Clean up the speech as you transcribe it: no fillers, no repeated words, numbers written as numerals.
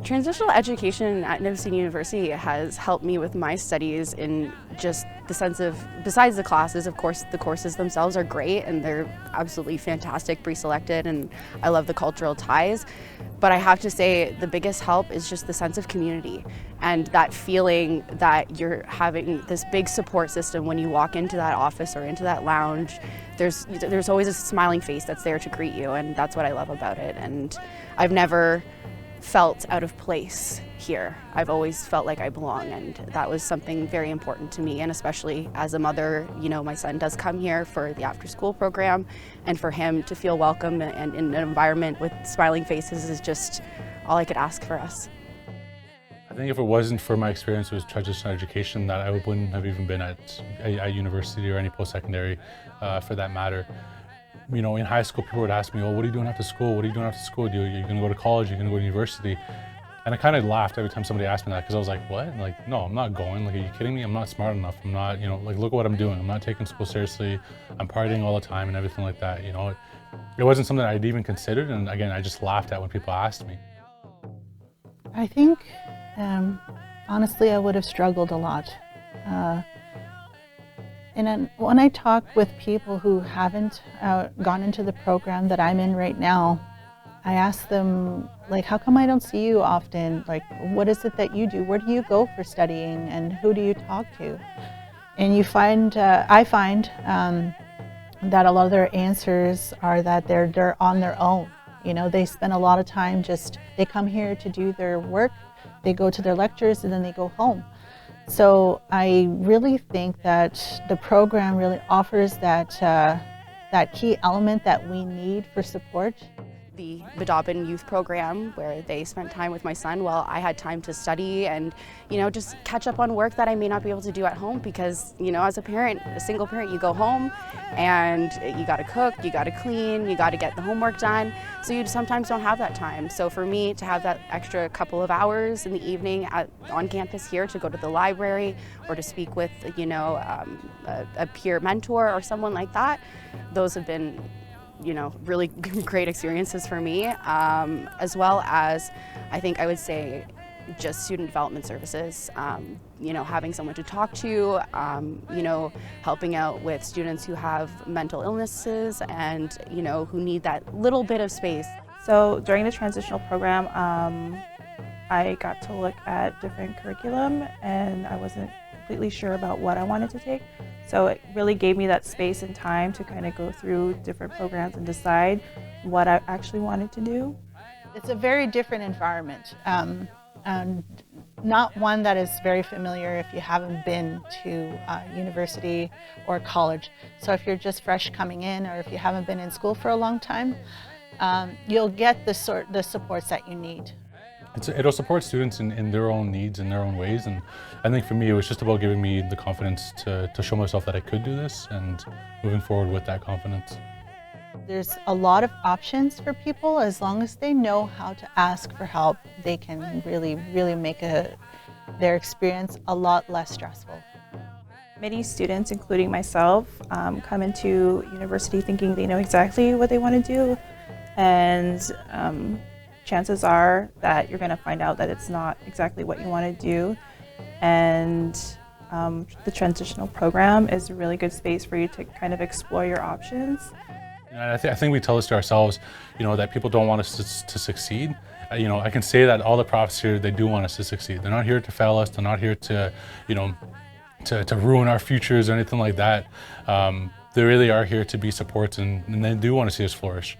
Transitional education at Nipissing University has helped me with my studies in just the sense of, besides the classes, of course, the courses themselves are great and they're absolutely fantastic, pre-selected, and I love the cultural ties. But I have to say the biggest help is just the sense of community and that feeling that you're having this big support system when you walk into that office or into that lounge. There's always a smiling face that's there to greet you, and that's what I love about it. And I've never felt out of place here. I've always felt like I belong, and that was something very important to me, and especially as a mother, you know, my son does come here for the after-school program, and for him to feel welcome and in an environment with smiling faces is just all I could ask for us. I think if it wasn't for my experience with transitional education, that I wouldn't have even been at university or any post-secondary for that matter. You know, in high school, people would ask me, "Oh, what are you doing after school? What are you doing after school? You're going to go to college? You're going to go to university?" And I kind of laughed every time somebody asked me that, because I was like, "What? Like, no, I'm not going. Like, are you kidding me? I'm not smart enough. I'm not, you know, like, look at what I'm doing. I'm not taking school seriously. I'm partying all the time and everything like that." You know, it wasn't something I'd even considered. And again, I just laughed at when people asked me. I think, honestly, I would have struggled a lot. And then when I talk with people who haven't gone into the program that I'm in right now, I ask them, like, how come I don't see you often? Like, what is it that you do? Where do you go for studying, and who do you talk to? And you find, I find that a lot of their answers are that they're on their own. You know, they spend a lot of time they come here to do their work, they go to their lectures, and then they go home. So I really think that the program really offers that key element that we need for support. The Badabin youth program, where they spent time with my son while I had time to study and, you know, just catch up on work that I may not be able to do at home, because, you know, as a parent, a single parent, you go home and you got to cook, you got to clean, you got to get the homework done, so you sometimes don't have that time. So for me to have that extra couple of hours in the evening on campus here to go to the library or to speak with, you know, a peer mentor or someone like that, those have been, you know, really great experiences for me, as well as, I think I would say, just student development services. You know, having someone to talk to, you know, helping out with students who have mental illnesses and, you know, who need that little bit of space. So during the transitional program, I got to look at different curriculum, and I wasn't completely sure about what I wanted to take. So it really gave me that space and time to kind of go through different programs and decide what I actually wanted to do. It's a very different environment, and not one that is very familiar if you haven't been to university or college. So if you're just fresh coming in, or if you haven't been in school for a long time, you'll get the supports that you need. It'll support students in their own needs, in their own ways, and I think for me it was just about giving me the confidence to show myself that I could do this, and moving forward with that confidence. There's a lot of options for people. As long as they know how to ask for help, they can really make their experience a lot less stressful. Many students, including myself, come into university thinking they know exactly what they want to do, and chances are that you're going to find out that it's not exactly what you want to do. And the transitional program is a really good space for you to kind of explore your options. And I think we tell this to ourselves, you know, that people don't want us to succeed. You know, I can say that all the profs here, they do want us to succeed. They're not here to fail us. They're not here to, you know, to ruin our futures or anything like that. They really are here to be supports, and they do want to see us flourish.